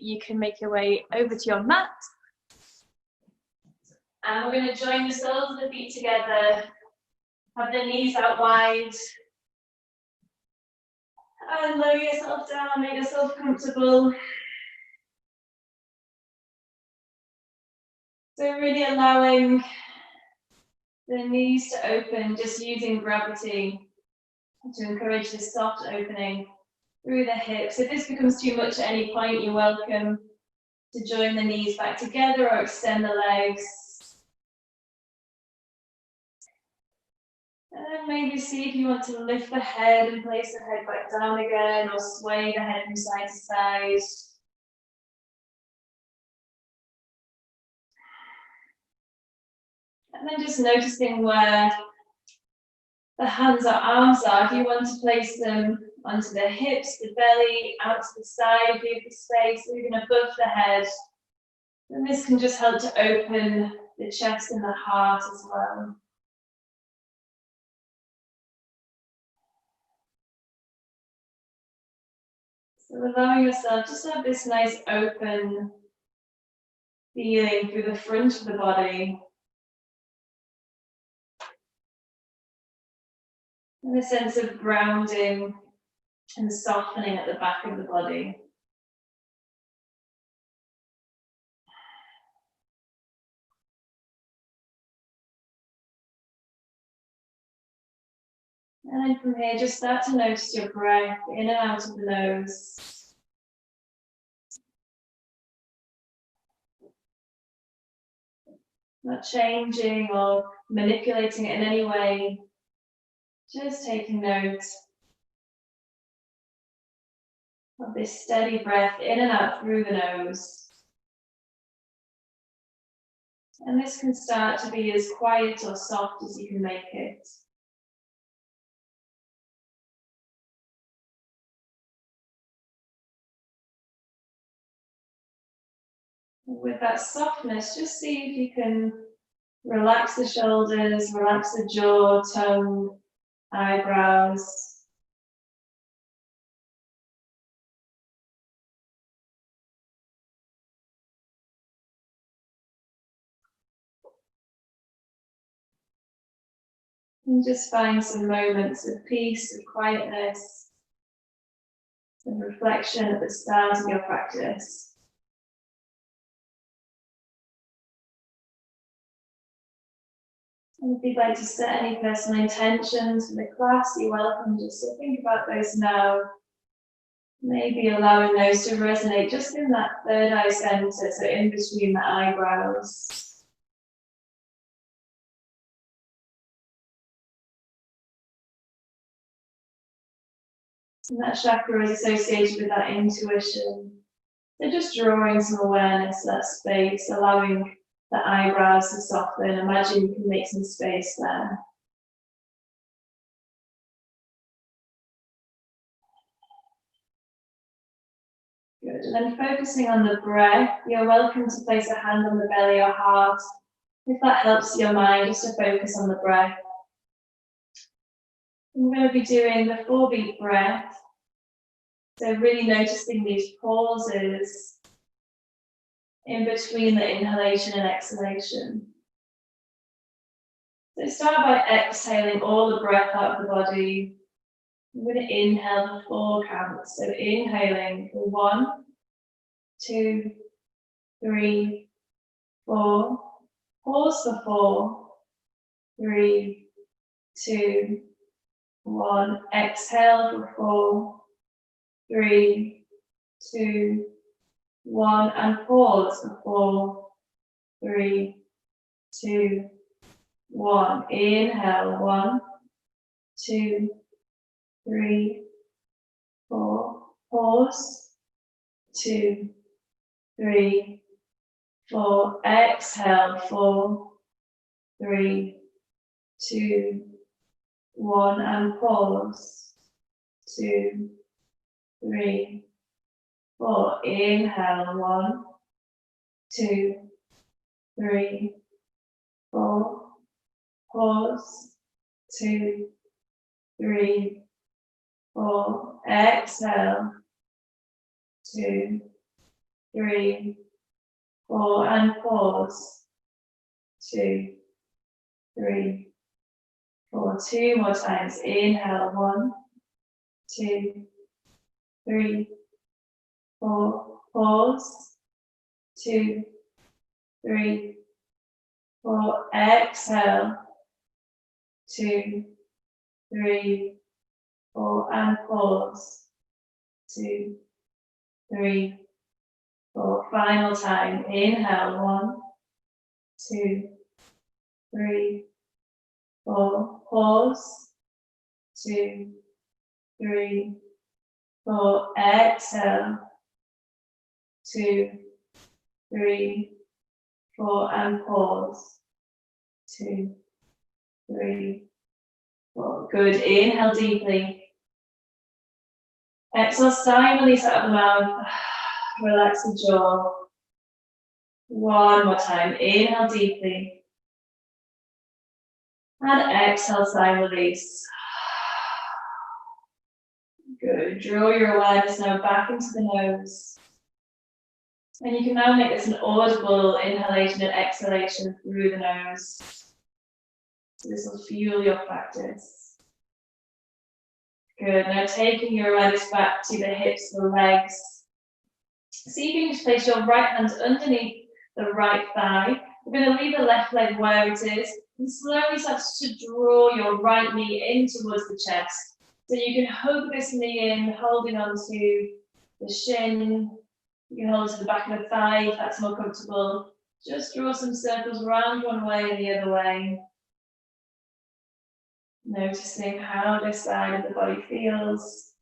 you can make your way over to your mat. And we're going to join the soles of the feet together. Have the knees out wide. And lower yourself down, make yourself comfortable. So really allowing the knees to open, just using gravity to encourage this soft opening through the hips. If this becomes too much at any point, you're welcome to join the knees back together or extend the legs. And then maybe see if you want to lift the head and place the head back down again, or sway the head from side to side. And then just noticing where the hands or arms are. If you want to place them onto the hips, the belly, out to the side, leave the space, even above the head. And this can just help to open the chest and the heart as well. So allowing yourself just to have this nice open feeling through the front of the body. And a sense of grounding and softening at the back of the body. And then from here, just start to notice your breath in and out of the nose. Not changing or manipulating it in any way. Just taking note of this steady breath in and out through the nose. And this can start to be as quiet or soft as you can make it. With that softness, just see if you can relax the shoulders, relax the jaw, tongue, eyebrows. And just find some moments of peace, of quietness, of reflection at the start of your practice. And if you'd like to set any personal intentions for the class, you're welcome just to think about those now. Maybe allowing those to resonate just in that third eye center, so in between the eyebrows. And that chakra is associated with that intuition. So just drawing some awareness to that space, allowing the eyebrows to soften. Imagine you can make some space there. Good. And then focusing on the breath, you're welcome to place a hand on the belly or heart. If that helps your mind, just to focus on the breath. We're going to be doing the 4-beat breath. So really noticing these pauses in between the inhalation and exhalation. So start by exhaling all the breath out of the body. I'm going to inhale for 4 counts. So inhaling for 1, 2, 3, 4. Pause for 4, 3, 2, 1. Exhale for 4, 3, 2, 1. And pause for 4, 3, 2, 1. Inhale 1, 2, 3, 4. Pause. 2, 3, 4. Exhale 4, 3, 2, 1. And pause. 2, 3, 4. Inhale 1, 2, 3, 4. Pause. 2, 3, 4. Exhale. 2, 3, 4, and pause. 2, 3, 4. 2 more times. Inhale, 1, 2, 3, 4. Pause. 2, 3, 4. Exhale. 2, 3, 4, and pause. 2, 3, 4. Final time. Inhale. 1, 2, 3, 4. Pause. 2, 3, 4. Exhale. 2, 3, 4, and pause. 2, 3, 4. Good. Inhale deeply. Exhale, sigh and release out of the mouth. Relax the jaw. One more time. Inhale deeply. And exhale, sigh and release. Good. Draw your awareness now back into the nose. And you can now make this an audible inhalation and exhalation through the nose. So this will fuel your practice. Good. Now taking your awareness back to the hips, the legs. So you can just place your right hand underneath the right thigh. We're going to leave the left leg where it is. And slowly start to draw your right knee in towards the chest. So you can hug this knee in, holding on to the shin. You can hold to the back of the thigh if that's more comfortable. Just draw some circles around one way and the other way. Noticing how this side of the body feels.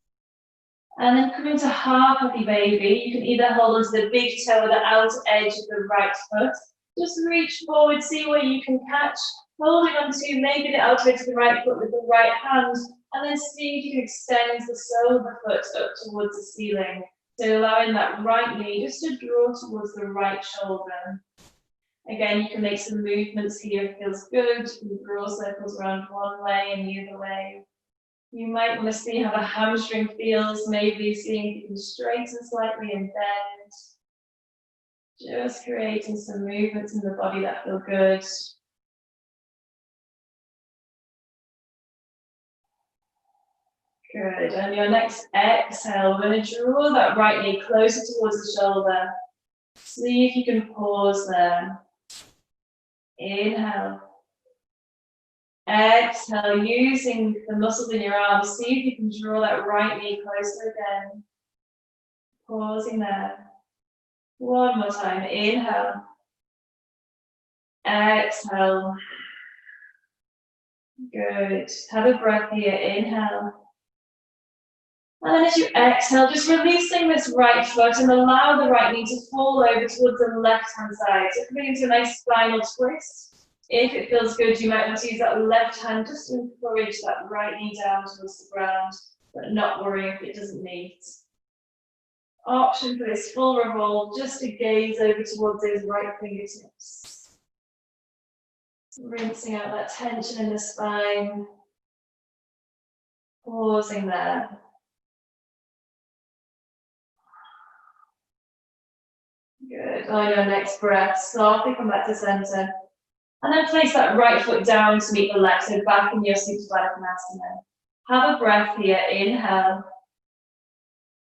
And then coming to half happy baby, you can either hold onto the big toe or the outer edge of the right foot. Just reach forward, see where you can catch, holding onto maybe the outer edge of the right foot with the right hand, and then see if you can extend the sole of the foot up towards the ceiling. So allowing that right knee just to draw towards the right shoulder. Again, you can make some movements here if it feels good. You can draw circles around one way and the other way. You might want to see how the hamstring feels, maybe seeing if you can straighten slightly and bend. Just creating some movements in the body that feel good. Good. On your next exhale, we're going to draw that right knee closer towards the shoulder. See if you can pause there. Inhale. Exhale, using the muscles in your arms, see if you can draw that right knee closer again. Pausing there. One more time. Inhale. Exhale. Good. Have a breath here. Inhale. And then as you exhale, just releasing this right foot and allow the right knee to fall over towards the left-hand side. So coming into a nice spinal twist. If it feels good, you might want to use that left hand just to encourage that right knee down towards the ground, but not worrying if it doesn't meet. Option for this full revolve, just to gaze over towards those right fingertips. Rinsing out that tension in the spine. Pausing there. Good. On your next breath, softly come back to center. And then place that right foot down to meet the left, so back in your Supta Baddha Konasana. Have a breath here, inhale.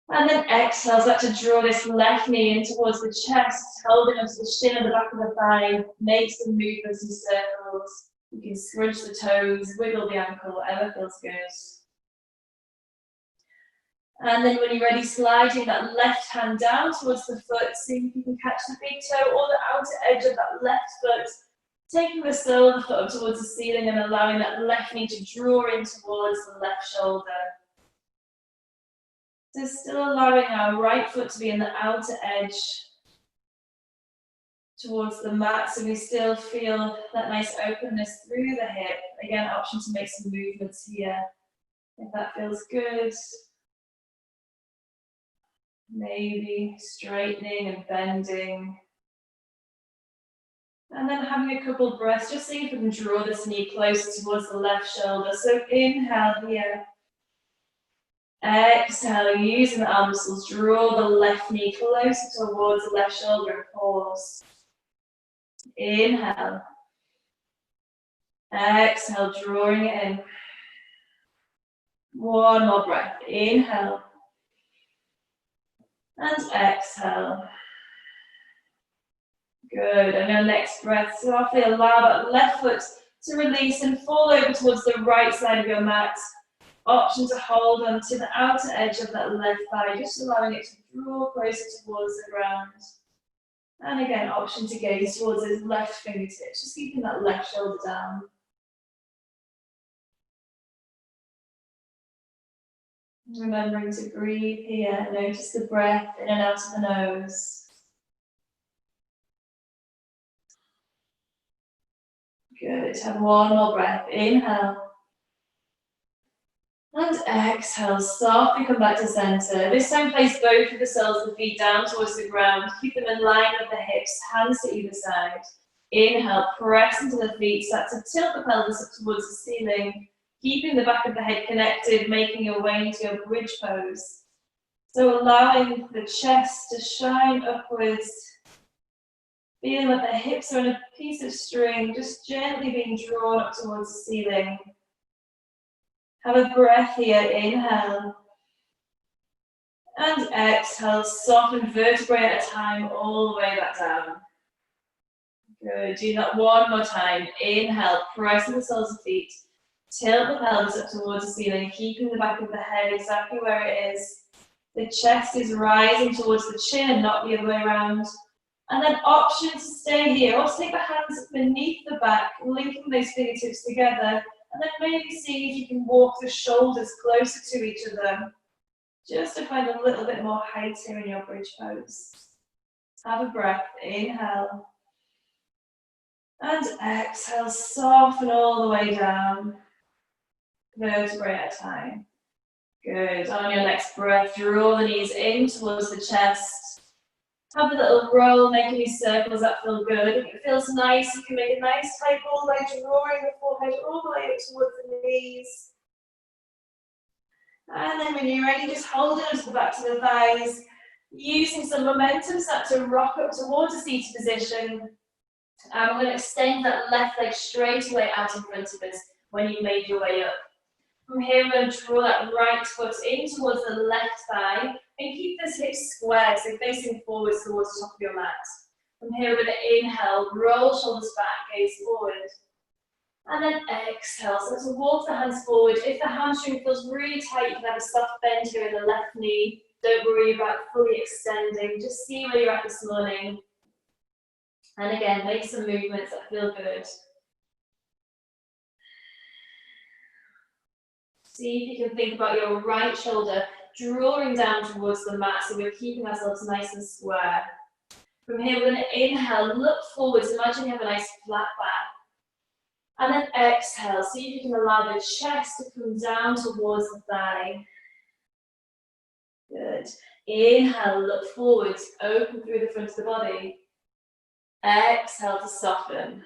And then exhale, start to draw this left knee in towards the chest, holding onto the shin of the back of the thigh. Make some movements in circles. You can scrunch the toes, wiggle the ankle, whatever feels good. And then when you're ready, sliding that left hand down towards the foot, see if you can catch the big toe or the outer edge of that left foot. Taking the sole of the foot up towards the ceiling and allowing that left knee to draw in towards the left shoulder. So still allowing our right foot to be in the outer edge towards the mat, so we still feel that nice openness through the hip. Again, option to make some movements here, if that feels good. Maybe straightening and bending. And then having a couple breaths, just see if we can draw this knee closer towards the left shoulder. So inhale here. Exhale, using the arm muscles, draw the left knee closer towards the left shoulder and pause. Inhale. Exhale, drawing it in. One more breath. Inhale. And exhale. Good. And your next breath, softly allow that left foot to release and fall over towards the right side of your mat. Option to hold onto the outer edge of that left thigh, just allowing it to draw closer towards the ground. And again, option to gaze towards those left fingertips, just keeping that left shoulder down. Remembering to breathe here, notice the breath in and out of the nose. Good, have one more breath, inhale. And exhale, softly come back to center. This time place both of the soles of the feet down towards the ground. Keep them in line with the hips, hands to either side. Inhale, press into the feet, start to tilt the pelvis up towards the ceiling. Keeping the back of the head connected, making your way into your bridge pose. So allowing the chest to shine upwards. Feeling like the hips are on a piece of string, just gently being drawn up towards the ceiling. Have a breath here, inhale. And exhale, soften vertebrae at a time, all the way back down. Good, do that one more time. Inhale, press the soles of feet. Tilt the pelvis up towards the ceiling, keeping the back of the head exactly where it is. The chest is rising towards the chin, not the other way around. And then option to stay here, or take the hands beneath the back, linking those fingertips together. And then maybe see if you can walk the shoulders closer to each other, just to find a little bit more height here in your bridge pose. Have a breath, inhale. And exhale, soften all the way down, vertebrae at a time. Good, on your next breath, draw the knees in towards the chest. Have a little roll, make any circles that feel good. If it feels nice, you can make a nice tight ball by drawing the forehead all the way up towards the knees. And then when you're ready, just hold it onto the back to the thighs. Using some momentum, start to rock up towards a seated position. And we're going to extend that left leg straight away out in front of us when you've made your way up. From here, we're going to draw that right foot in towards the left thigh and keep this hip square, so facing forwards towards the top of your mat. From here, we're going to inhale, roll shoulders back, gaze forward. And then exhale, so to walk the hands forward. If the hamstring feels really tight, you can have a soft bend here in the left knee. Don't worry about fully extending, just see where you're at this morning. And again, make some movements that feel good. See if you can think about your right shoulder drawing down towards the mat, so we're keeping ourselves nice and square. From here, we're going to inhale, look forwards, imagine you have a nice flat back. And then exhale, see if you can allow the chest to come down towards the thigh. Good. Inhale, look forwards, open through the front of the body. Exhale to soften.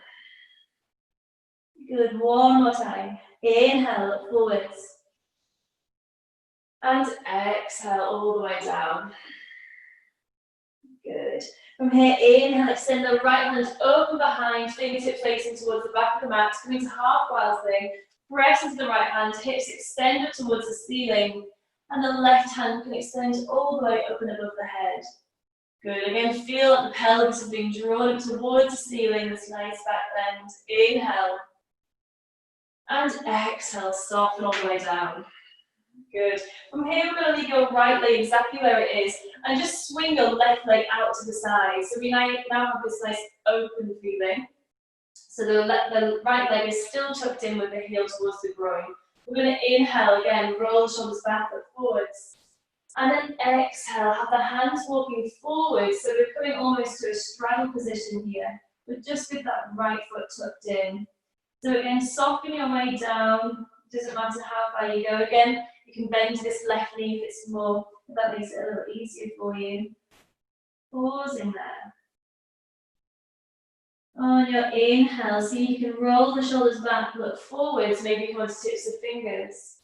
Good, one more time. Inhale, look forwards. And exhale all the way down. Good. From here, inhale, extend the right hand open behind, fingertips facing towards the back of the mat, coming to half wild thing. Press into the right hand, hips extend up towards the ceiling, and the left hand can extend all the way up and above the head. Good. Again, feel that the pelvis is being drawn up towards the ceiling, this nice back bend. Inhale. And exhale, soften all the way down. Good. From here, we're going to leave your right leg exactly where it is and just swing your left leg out to the side. So we now have this nice open feeling. So the right leg is still tucked in with the heel towards the groin. We're going to inhale again, roll the shoulders back and forwards. And then exhale, have the hands walking forward. So we're coming almost to a straddle position here, but just with that right foot tucked in. So again, soften your way down. Doesn't matter how far you go. Again, you can bend to this left knee if it's more, if that makes it a little easier for you. Pausing there. On your inhale, see if you can roll the shoulders back, look forwards, maybe come on to tips of fingers.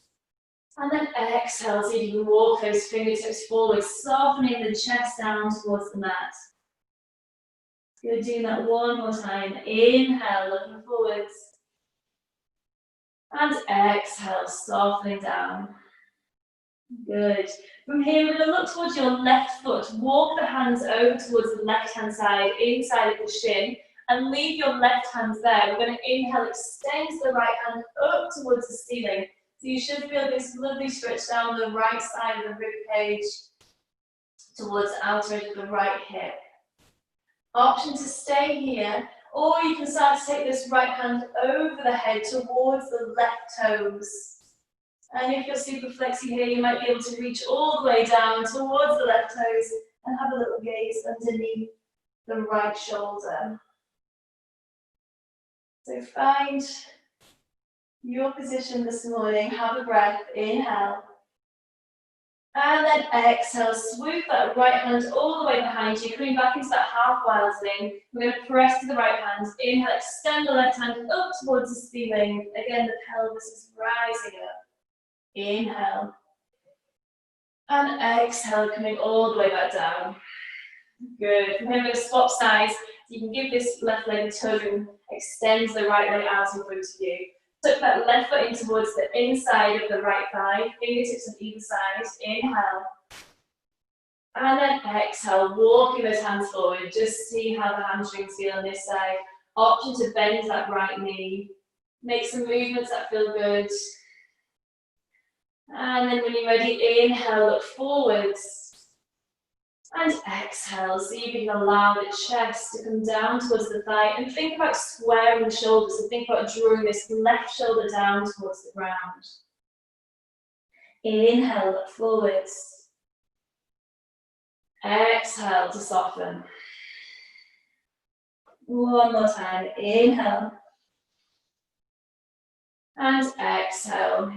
And then exhale, so you can walk those fingertips forward, softening the chest down towards the mat. Good, doing that one more time. Inhale, looking forwards. And exhale, softening down. Good. From here, we're going to look towards your left foot. Walk the hands over towards the left-hand side, inside of the shin, and leave your left hand there. We're going to inhale, extend the right hand up towards the ceiling. So you should feel this lovely stretch down the right side of the rib cage towards the outer edge of the right hip. Option to stay here, or you can start to take this right hand over the head towards the left toes. And if you're super flexy here, you might be able to reach all the way down towards the left toes and have a little gaze underneath the right shoulder. So find your position this morning, have a breath, inhale. And then exhale, swoop that right hand all the way behind you, coming back into that half wild thing. We're going to press to the right hand, inhale, extend the left hand up towards the ceiling. Again, the pelvis is rising up. Inhale. And exhale, coming all the way back down. Good. From here, we're going to swap sides. You can give this left leg a tug and extend the right leg out in front of you. Tuck that left foot in towards the inside of the right thigh, fingertips on either side. Inhale. And then exhale, walking those hands forward. Just see how the hamstrings feel on this side. Option to bend that right knee. Make some movements that feel good. And then when you're ready, inhale, look forwards. And exhale, so you can allow the chest to come down towards the thigh and think about squaring the shoulders. So think about drawing this left shoulder down towards the ground. Inhale, look forwards. Exhale to soften. One more time, inhale. And exhale.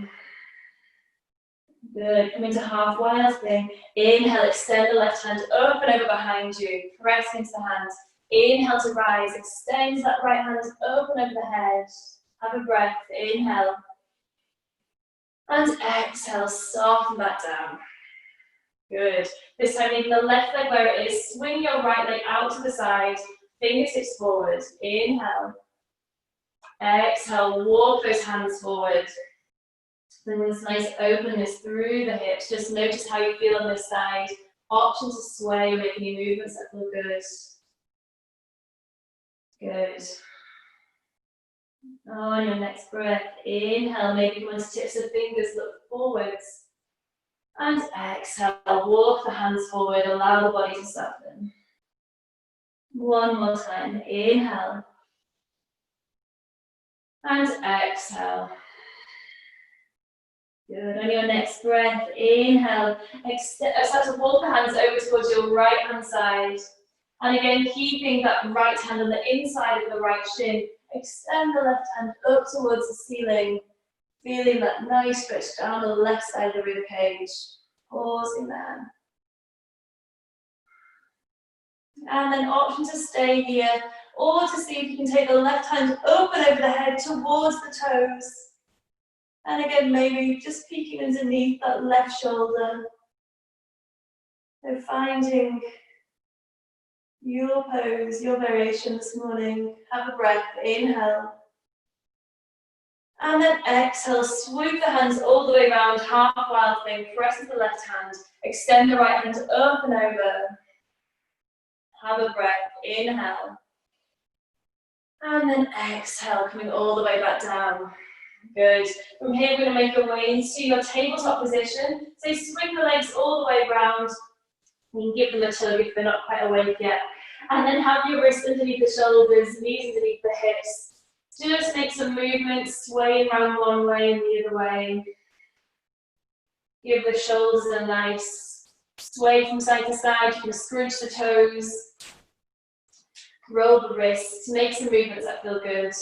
Good, come into half wild thing. Inhale, extend the left hand up and over behind you. Press into the hands. Inhale to rise, extend that right hand up and over the head. Have a breath, inhale. And exhale, soften that down. Good. This time, leaving the left leg where it is. Swing your right leg out to the side. Fingertips forward. Inhale. Exhale, walk those hands forward. Bring this nice openness through the hips. Just notice how you feel on this side. Option to sway, make any movements that feel good. Good. On your next breath, inhale, maybe come onto tips of fingers, look forwards. And exhale, walk the hands forward, allow the body to soften. One more time, inhale. And exhale. Good. On your next breath, inhale. Start to walk the hands over towards your right hand side. And again, keeping that right hand on the inside of the right shin. Extend the left hand up towards the ceiling. Feeling that nice stretch down the left side of the rib cage. Pausing there. And then option to stay here, or to see if you can take the left hand up and over the head towards the toes. And again, maybe just peeking underneath that left shoulder. So finding your pose, your variation this morning. Have a breath, inhale. And then exhale, swoop the hands all the way around, half wild thing, press with the left hand, extend the right hand up and over. Have a breath, inhale. And then exhale, coming all the way back down. Good. From here, we're going to make our way into your tabletop position. So swing the legs all the way around. You can give them a tug if they're not quite awake yet. And then have your wrists underneath the shoulders, knees underneath the hips. Just make some movements, swaying around one way and the other way. Give the shoulders a nice sway from side to side. You can scrunch the toes. Roll the wrists. Make some movements that feel good.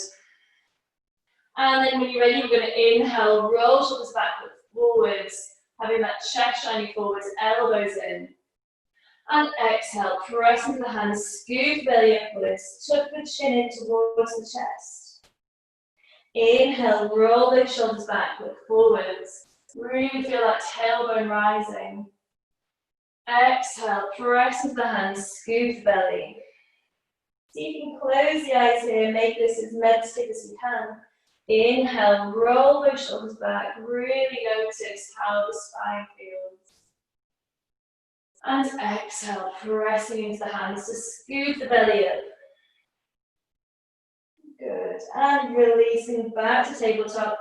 And then when you're ready, we're going to inhale, roll shoulders back, forwards, having that chest shining forwards, elbows in. And exhale, press into the hands, scoop belly upwards, tuck the chin in towards the chest. Inhale, roll those shoulders back, look forwards. Really feel that tailbone rising. Exhale, press into the hands, scoop the belly. See if you can close the eyes here, make this as meditative as you can. Inhale, roll those shoulders back, really notice how the spine feels. And exhale, pressing into the hands to scoop the belly up. Good, and releasing back to tabletop.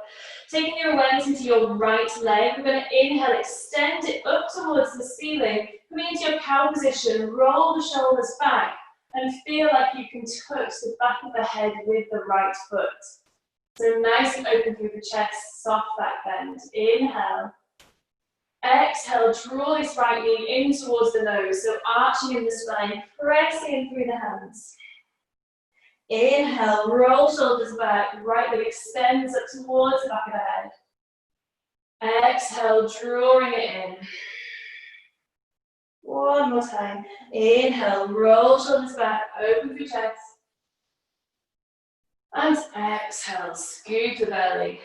Taking your awareness into your right leg, we're going to inhale, extend it up towards the ceiling. Coming into your cow position, roll the shoulders back and feel like you can touch the back of the head with the right foot. So nice and open through the chest, soft back bend. Inhale. Exhale, draw this right knee in towards the nose, so arching in the spine, pressing in through the hands. Inhale, roll shoulders back, right leg extends up towards the back of the head. Exhale, drawing it in. One more time. Inhale, roll shoulders back, open through chest. And exhale, scoop the belly.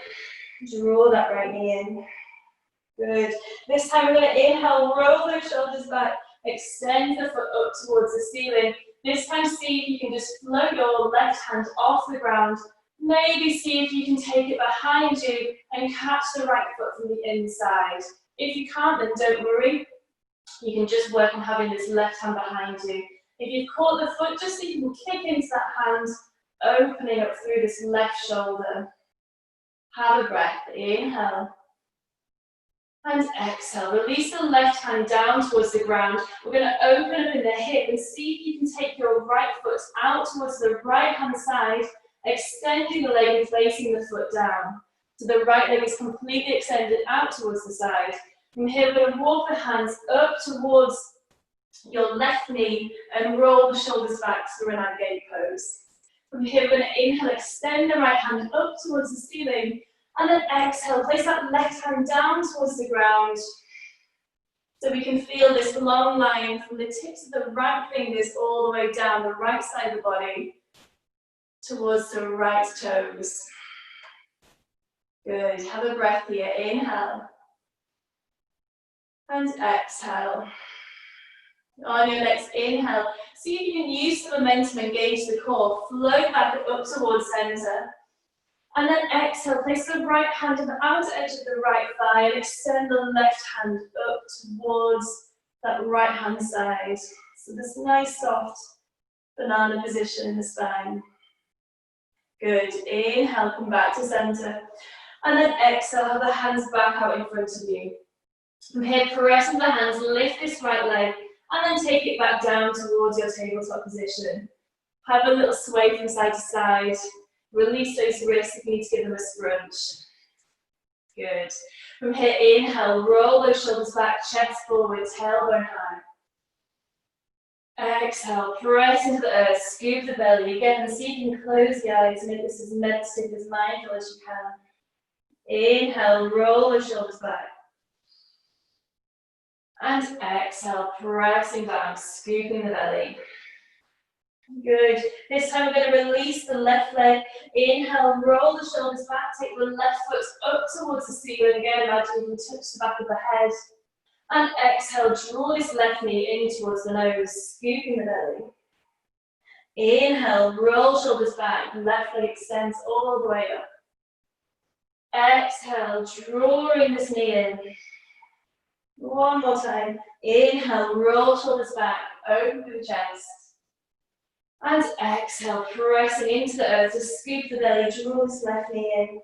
Draw that right knee in. Good. This time we're going to inhale, roll those shoulders back, extend the foot up towards the ceiling. This time see if you can just float your left hand off the ground. Maybe see if you can take it behind you and catch the right foot from the inside. If you can't, then don't worry. You can just work on having this left hand behind you. If you've caught the foot, just so you can kick into that hand, opening up through this left shoulder. Have a breath. Inhale. And exhale, release the left hand down towards the ground. We're going to open up in the hip and see if you can take your right foot out towards the right hand side, extending the leg and placing the foot down. So the right leg is completely extended out towards the side. From here, we're going to walk the hands up towards your left knee and roll the shoulders back to a renegade pose. From here, we're going to inhale, extend the right hand up towards the ceiling. And then exhale, place that left hand down towards the ground. So we can feel this long line from the tips of the right fingers all the way down the right side of the body towards the right toes. Good, have a breath here, inhale. And exhale. On your next inhale, see if you can use the momentum, engage the core, float back up towards center. And then exhale, place the right hand on the outer edge of the right thigh and extend the left hand up towards that right hand side. So this nice soft banana position in the spine. Good, inhale, come back to center. And then exhale, have the hands back out in front of you. From here, press into the hands, lift this right leg, and then take it back down towards your tabletop position. Have a little sway from side to side. Release those wrists if you need to give them a scrunch. Good. From here, inhale, roll those shoulders back, chest forward, tailbone high. Exhale, press into the earth, scoop the belly again, and see if you can close the eyes, make this as meditative, as mindful as you can. Inhale, roll those shoulders back. And exhale, pressing down, scooping the belly. Good. This time we're going to release the left leg. Inhale, roll the shoulders back, take the left foot up towards the ceiling. Again, imagine you can touch the back of the head. And exhale, draw this left knee in towards the nose, scooping the belly. Inhale, roll shoulders back, left leg extends all the way up. Exhale, drawing this knee in. One more time. Inhale, roll shoulders back, open through the chest. And exhale, pressing into the earth to scoop the belly, draw this left knee in.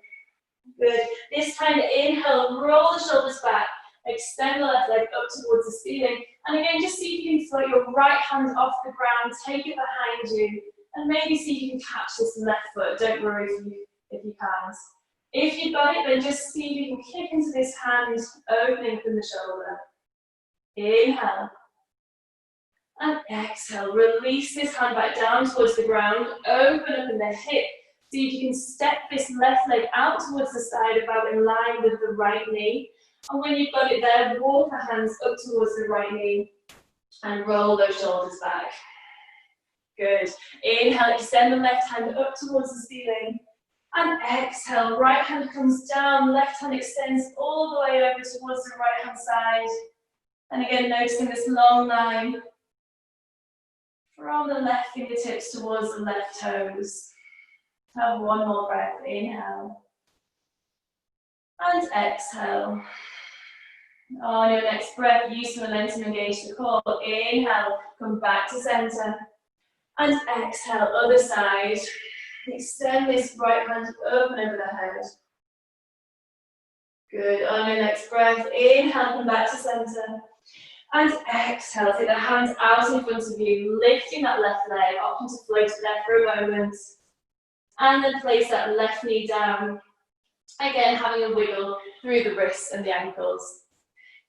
Good. This time, inhale, roll the shoulders back, extend the left leg up towards the ceiling. And again, just see if you can float your right hand off the ground, take it behind you, and maybe see if you can catch this left foot. Don't worry if you can't. If you've got it, then just see if you can kick into this hand, opening from the shoulder. Inhale. And exhale, release this hand back down towards the ground, open up in the hip. See if you can step this left leg out towards the side, about in line with the right knee. And when you've got it there, walk the hands up towards the right knee and roll those shoulders back. Good. Inhale, extend the left hand up towards the ceiling. And exhale, right hand comes down, left hand extends all the way over towards the right hand side. And again, noticing this long line from the left fingertips towards the left toes. Have one more breath, inhale. And exhale. On your next breath, use the momentum, engage the core. Inhale, come back to center. And exhale, other side. Extend this right hand open over the head. Good. On your next breath, inhale, come back to center. And exhale, take the hands out in front of you, lifting that left leg, option to float it there for a moment. And then place that left knee down. Again, having a wiggle through the wrists and the ankles.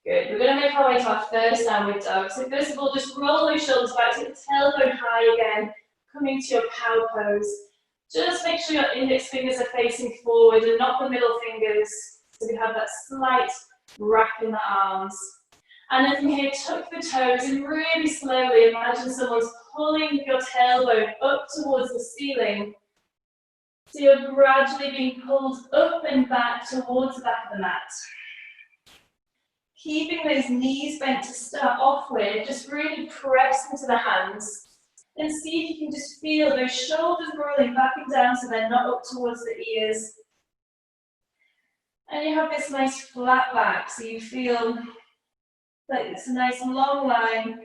Good. We're going to make our way to our first downward dog. So first of all, just roll those shoulders back, take the tailbone high again, coming to your cow pose. Just make sure your index fingers are facing forward and not the middle fingers. So we have that slight wrap in the arms. And then from here, tuck the toes and really slowly imagine someone's pulling your tailbone up towards the ceiling. So you're gradually being pulled up and back towards the back of the mat. Keeping those knees bent to start off with, just really press into the hands. And see if you can just feel those shoulders rolling back and down so they're not up towards the ears. And you have this nice flat back, so you feel like it's a nice long line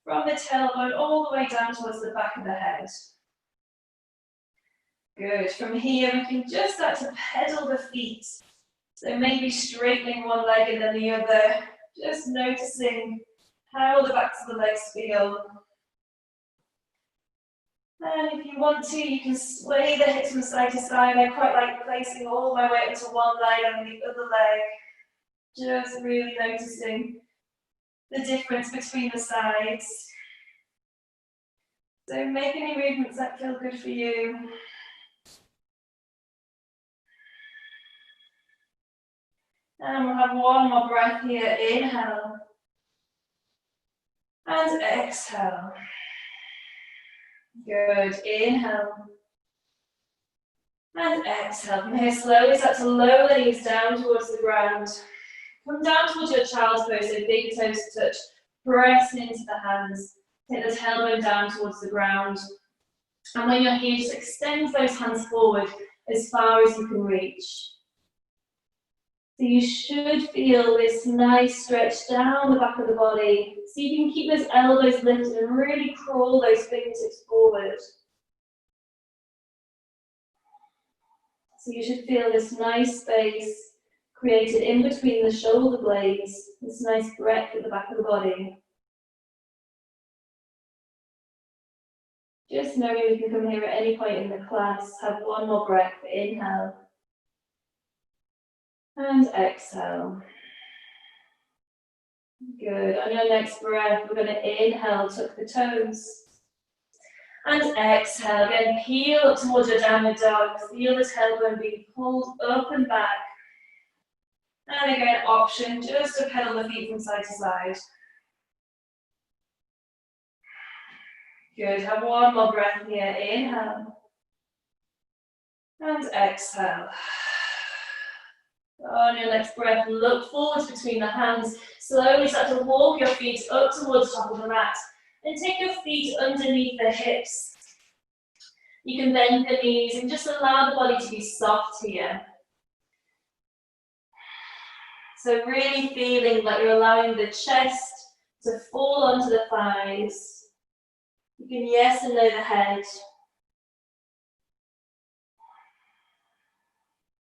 from the tailbone all the way down towards the back of the head. Good. From here, we can just start to pedal the feet. So maybe straightening one leg and then the other, just noticing how the backs of the legs feel. And if you want to, you can sway the hips from side to side. I quite like placing all my weight into one leg and the other leg. Just really noticing the difference between the sides. So make any movements that feel good for you. And we'll have one more breath here. Inhale. And exhale. Good. Inhale. And exhale. From here, slowly start to lower the knees down towards the ground. Come down towards your child's pose, so big toes to touch. Press into the hands. Take the tailbone down towards the ground. And when you're here, just extend those hands forward as far as you can reach. So you should feel this nice stretch down the back of the body. So you can keep those elbows lifted and really crawl those fingertips forward. So you should feel this nice space created in between the shoulder blades, this nice breadth at the back of the body. Just knowing you can come here at any point in the class, have one more breath, inhale. And exhale. Good. On your next breath, we're going to inhale, tuck the toes. And exhale. Again, peel up towards your downward dog. Feel the tailbone being pulled up and back. And again, option just to pedal the feet from side to side. Good. Have one more breath here. Inhale. And exhale. On your next breath, look forward between the hands. Slowly start to walk your feet up towards the top of the mat. And take your feet underneath the hips. You can bend the knees and just allow the body to be soft here. So really feeling like you're allowing the chest to fall onto the thighs. You can yes and no the head.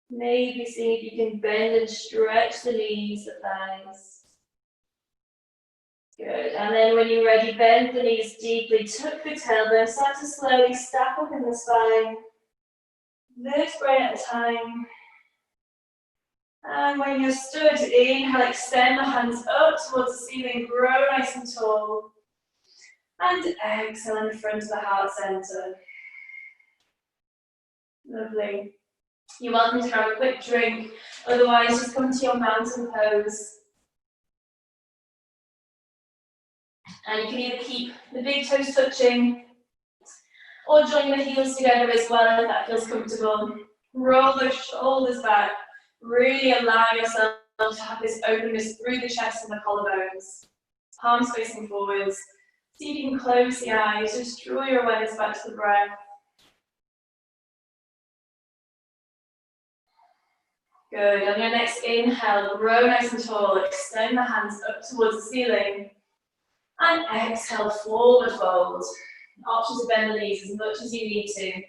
Maybe see if you can bend and stretch the knees, the thighs. Good. And then when you're ready, bend the knees deeply, tuck the tailbone, start to slowly stack up in the spine. Vertebrae at a time. And when you're stood, inhale, extend the hands up towards the ceiling, grow nice and tall. And exhale in front of the heart center. Lovely. You're welcome to grab a quick drink, otherwise just come to your mountain pose. And you can either keep the big toes touching or join the heels together as well if that feels comfortable. Roll those shoulders back. Really allow yourself to have this openness through the chest and the collarbones. Palms facing forwards. See if you can close the eyes. Just draw your awareness back to the breath. Good. On your next inhale, grow nice and tall. Extend the hands up towards the ceiling. And exhale, forward fold. Option to bend the knees as much as you need to.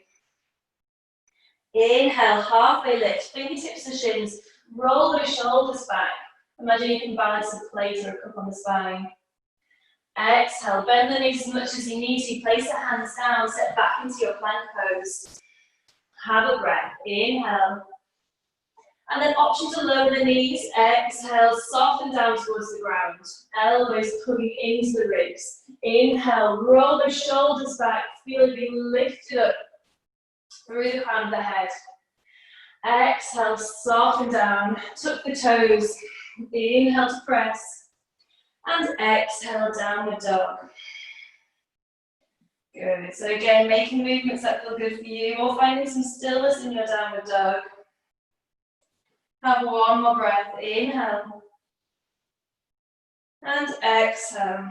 Inhale, halfway lift, fingertips to shins. Roll those shoulders back. Imagine you can balance a plate or a cup on the spine. Exhale, bend the knees as much as you need to. Place the hands down, step back into your plank pose. Have a breath. Inhale. And then option to lower the knees. Exhale, soften down towards the ground. Elbows coming into the ribs. Inhale, roll the shoulders back. Feel it being lifted up through the crown of the head. Exhale, soften down. Tuck the toes. Inhale to press. And exhale, downward dog. Good. So again, making movements that feel good for you, or finding some stillness in your downward dog. Have one more breath. Inhale. And exhale.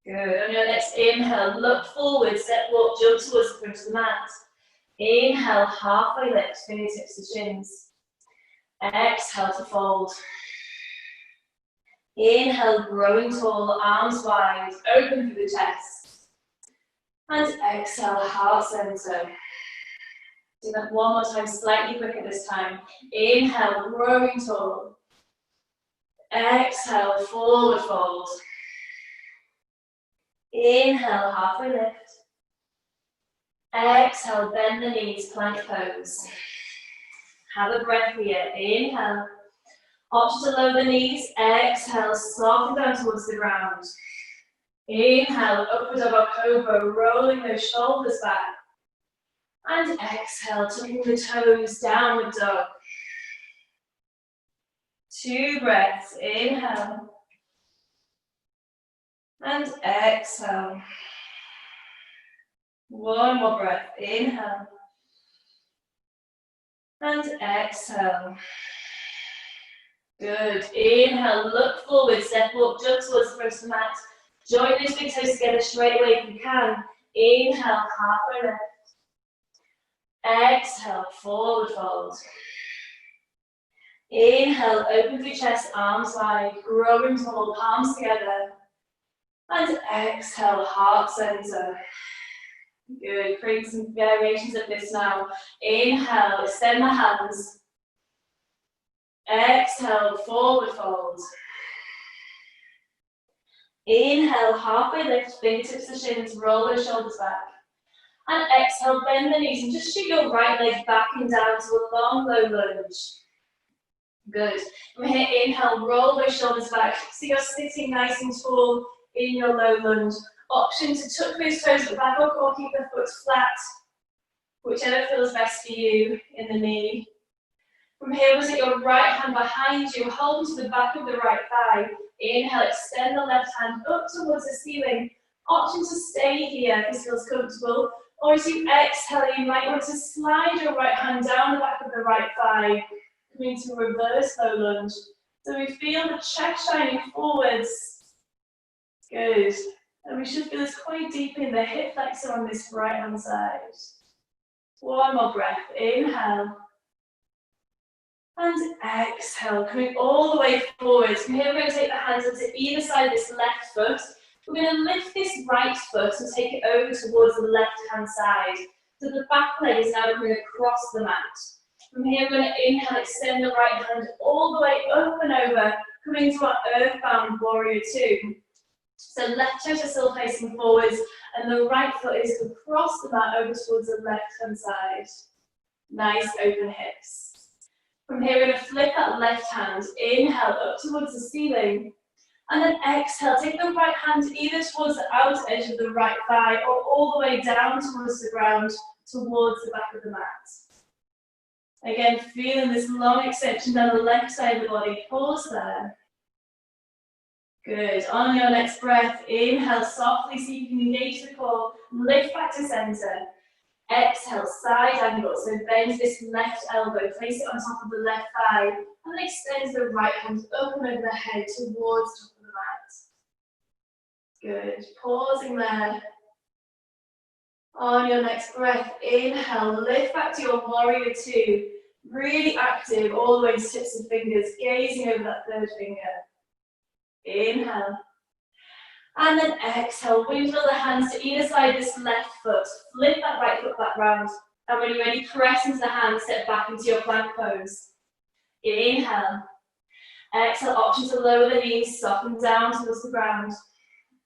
Good. On your next inhale, look forward, step walk, jump towards the front of the mat. Inhale, halfway lift, fingertips to shins. Exhale to fold. Inhale, growing tall, arms wide, open through the chest. And exhale, heart center. Do that one more time, slightly quicker this time. Inhale, growing tall. Exhale, forward fold. Inhale, halfway lift. Exhale, bend the knees, plank pose. Have a breath here. Inhale. Option to lower the knees. Exhale, soften down towards the ground. Inhale, upward dog or cobra, rolling those shoulders back. And exhale, tucking the toes, downward dog. 2 breaths. Inhale. And exhale. 1 more breath. Inhale. And exhale. Good. Inhale, look forward, step up, jump towards the front of the mat. Join those big toes together straight away if you can. Inhale, halfway lift. Exhale, forward fold. Inhale, open through chest, arms wide, growing tall, palms together. And exhale, heart center. Good. Create some variations of this now. Inhale, extend the hands. Exhale, forward fold. Inhale, halfway lift, fingertips to shins, roll those shoulders back. And exhale, bend the knees and just shoot your right leg back and down to a long, low lunge. Good. From here, inhale, roll those shoulders back. So you're sitting nice and tall in your low lunge. Option to tuck those toes at the back or keep the foot flat, whichever feels best for you in the knee. From here, we'll take your right hand behind you, hold to the back of the right thigh. Inhale, extend the left hand up towards the ceiling. Option to stay here if this feels comfortable. Or as you exhale, you might want to slide your right hand down the back of the right thigh, coming to reverse low lunge. So we feel the chest shining forwards. Good. And we should feel this quite deep in the hip flexor on this right hand side. 1 more breath. Inhale. And exhale, coming all the way forwards. From here, we're going to take the hands onto either side of this left foot. We're going to lift this right foot and take it over towards the left-hand side. So the back leg is now coming across the mat. From here, we're going to inhale, extend the right hand all the way up and over, coming to our earthbound warrior 2. So left toes are still facing forwards, and the right foot is across the mat over towards the left-hand side. Nice open hips. From here, we're going to flip that left hand, inhale up towards the ceiling, and then exhale, take the right hand either towards the outer edge of the right thigh or all the way down towards the ground, towards the back of the mat. Again, feeling this long extension down the left side of the body, pause there. Good, on your next breath, inhale softly so you can engage the core, lift back to center. Exhale, side angle. So bend this left elbow, place it on top of the left thigh, and then extend the right hand up and over the head towards the top of the mat. Good. Pausing there. On your next breath, inhale, lift back to your warrior two. Really active, all the way to tips of fingers, gazing over that third finger. Inhale. And then exhale, wiggle the hands to either side of this left foot. Flip that right foot back round. And when you're ready, press into the hands, step back into your plank pose. Inhale. Exhale, option to lower the knees, soften down towards the ground.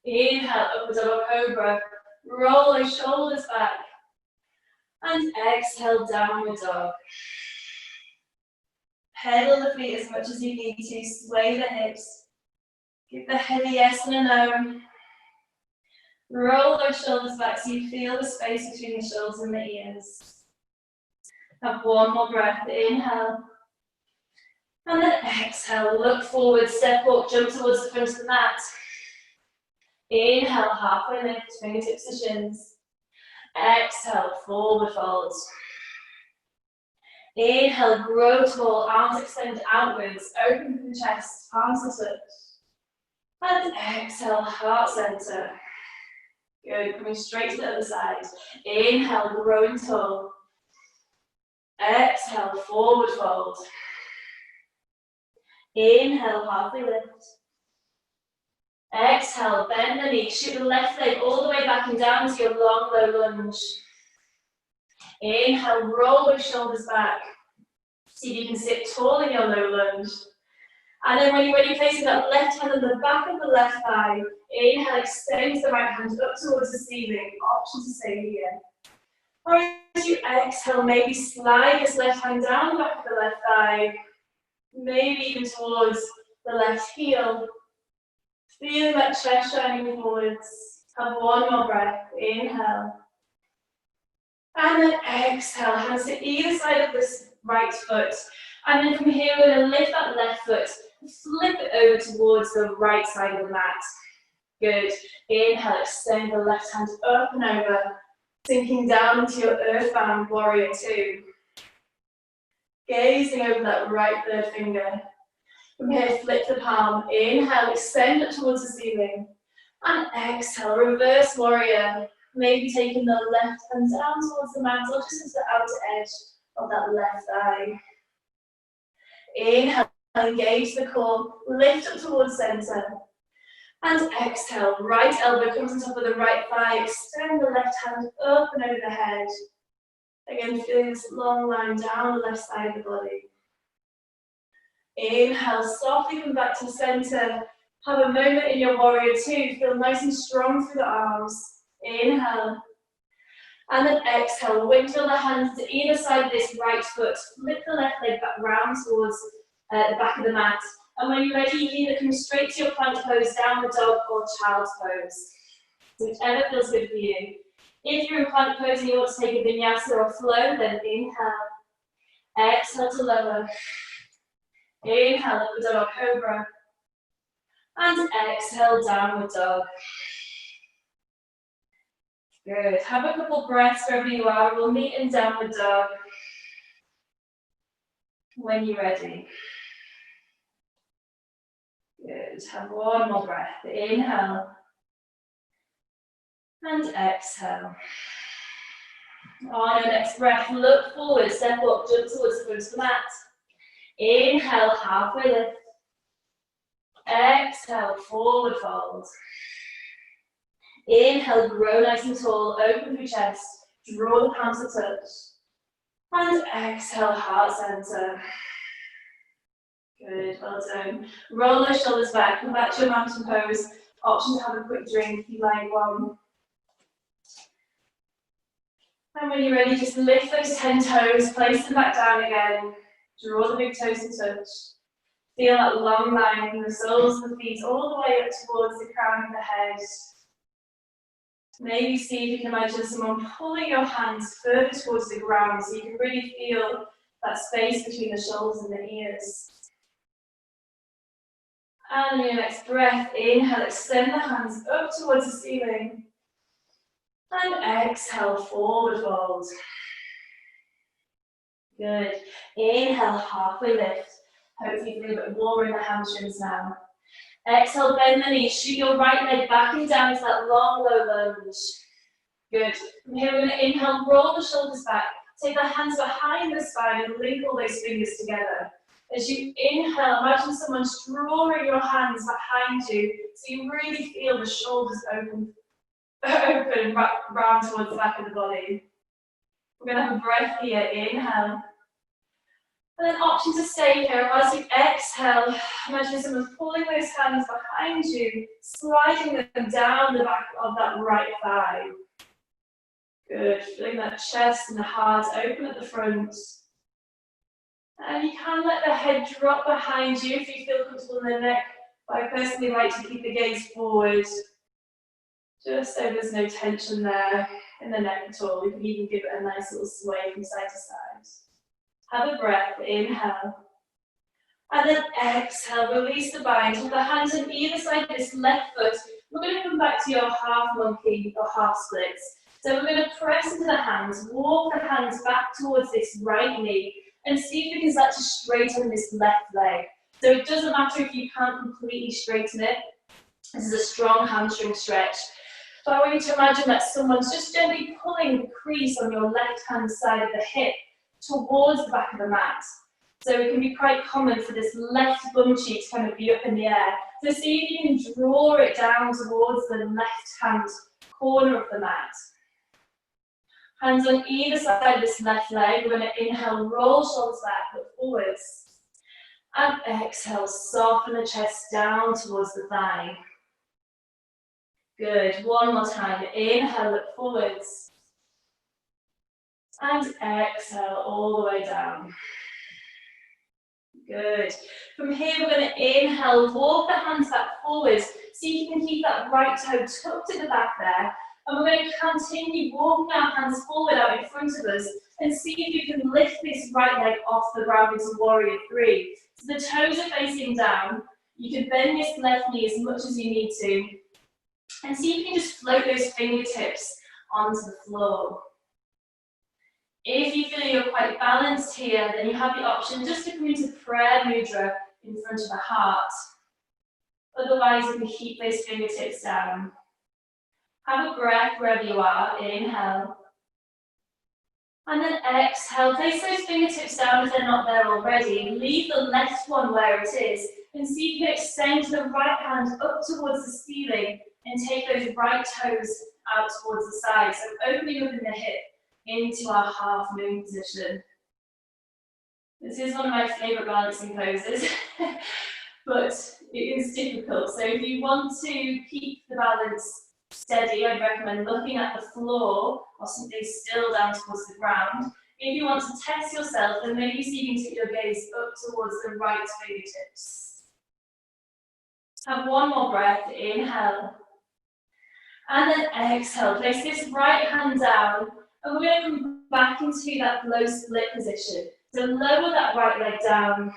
Inhale, upward dog cobra. Roll those shoulders back. And exhale, downward dog. Pedal the feet as much as you need to, sway the hips. Give the head a yes and a no. Roll those shoulders back so you feel the space between the shoulders and the ears. Have one more breath, inhale. And then exhale, look forward, step up, jump towards the front of the mat. Inhale, halfway lift, fingertips to shins. Exhale, forward fold. Inhale, grow tall, arms extend outwards, open from the chest, palms to touch. And exhale, heart center. Good, coming straight to the other side. Inhale, growing tall. Exhale, forward fold. Inhale, halfway lift. Exhale, bend the knee, shoot the left leg all the way back and down to your long, low lunge. Inhale, roll those shoulders back. See if you can sit tall in your low lunge. And then when you're ready, placing that left hand on the back of the left thigh. Inhale, extend the right hand up towards the ceiling. Option to stay here. Or as you exhale, maybe slide this left hand down the back of the left thigh. Maybe even towards the left heel. Feeling that chest shining forwards. Have one more breath. Inhale. And then exhale, hands to either side of this right foot. And then from here, we're going to lift that left foot, flip it over towards the right side of the mat. Good. Inhale, extend the left hand up and over, sinking down into your earthbound warrior two. Gazing over that right third finger. From here, flip the palm. Inhale, extend it towards the ceiling. And exhale, reverse warrior. Maybe taking the left hand down towards the mat or just into the outer edge of that left thigh. Inhale, engage the core, lift up towards center. And exhale, right elbow comes on top of the right thigh, extend the left hand up and over the head. Again, feeling this long line down the left side of the body. Inhale, softly come back to center. Have a moment in your warrior two, feel nice and strong through the arms. Inhale. And then exhale, wiggle the hands to either side of this right foot. Flip the left leg back round towards the back of the mat. And when you're ready, you can either come straight to your plank pose, downward dog, or child's pose. So whichever feels good for you. If you're in plank pose and you want to take a vinyasa or a flow, then inhale. Exhale to lower. Inhale, upward dog, cobra. And exhale, downward dog. Good. Have a couple breaths wherever you are. We'll meet in downward dog when you're ready. Good. Have one more breath. Inhale. And exhale. On your next breath, look forward, step up, jump towards the front of the mat. Inhale, halfway lift. Exhale, forward fold. Inhale, grow nice and tall, open through chest, draw the palms to touch. And exhale, heart center. Good, well done. Roll those shoulders back, come back to your mountain pose. Option to have a quick drink if you like one. And when you're ready, just lift those 10 toes, place them back down again. Draw the big toes to touch. Feel that long line from the soles of the feet all the way up towards the crown of the head. Maybe see if you can imagine someone pulling your hands further towards the ground so you can really feel that space between the shoulders and the ears. And in your next breath, inhale, extend the hands up towards the ceiling. And exhale, forward fold. Good. Inhale, halfway lift. Hopefully you feel a bit warmer in the hamstrings now. Exhale, bend the knees. Shoot your right leg back and down to that long, low lunge. Good. From here, we're going to inhale, roll the shoulders back. Take the hands behind the spine and link all those fingers together. As you inhale, imagine someone's drawing your hands behind you so you really feel the shoulders open round towards the back of the body. We're going to have a breath here. Inhale. And then option to stay here. As you exhale, imagine someone's pulling those hands behind you, sliding them down the back of that right thigh. Good. Feeling that chest and the heart open at the front. And you can let the head drop behind you if you feel comfortable in the neck. But I personally like to keep the gaze forward, just so there's no tension there in the neck at all. We can even give it a nice little sway from side to side. Have a breath, inhale. And then exhale, release the bind. With the hands on either side of this left foot, we're going to come back to your half monkey or half splits. So we're going to press into the hands, walk the hands back towards this right knee, and see if we can start to straighten this left leg. So it doesn't matter if you can't completely straighten it. This is a strong hamstring stretch. So I want you to imagine that someone's just gently pulling the crease on your left-hand side of the hip towards the back of the mat. So it can be quite common for this left bum cheek to kind of be up in the air. So see if you can draw it down towards the left-hand corner of the mat. Hands on either side of this left leg. We're going to inhale, roll shoulders back, look forwards. And exhale, soften the chest down towards the thigh. Good. One more time. Inhale, look forwards. And exhale all the way down. Good. From here, we're going to inhale, walk the hands back forwards. See if you can keep that right toe tucked at the back there. And we're going to continue walking our hands forward out in front of us and see if you can lift this right leg off the ground into warrior three. So the toes are facing down. You can bend this left knee as much as you need to. And see if you can just float those fingertips onto the floor. If you feel you're quite balanced here, then you have the option just to come into prayer mudra in front of the heart. Otherwise, you can keep those fingertips down. Have a breath wherever you are. Inhale. And then exhale. Place those fingertips down if they're not there already. Leave the left one where it is. And see if you can extend the right hand up towards the ceiling and take those right toes out towards the side. So opening up in the hip into our half moon position. This is one of my favourite balancing poses, but it is difficult. So if you want to keep the balance steady, I'd recommend looking at the floor or something still down towards the ground. If you want to test yourself, then maybe see if you can take your gaze up towards the right fingertips. Have one more breath. Inhale. And then exhale. Place this right hand down. And we're going to come back into that low split position. So lower that right leg down,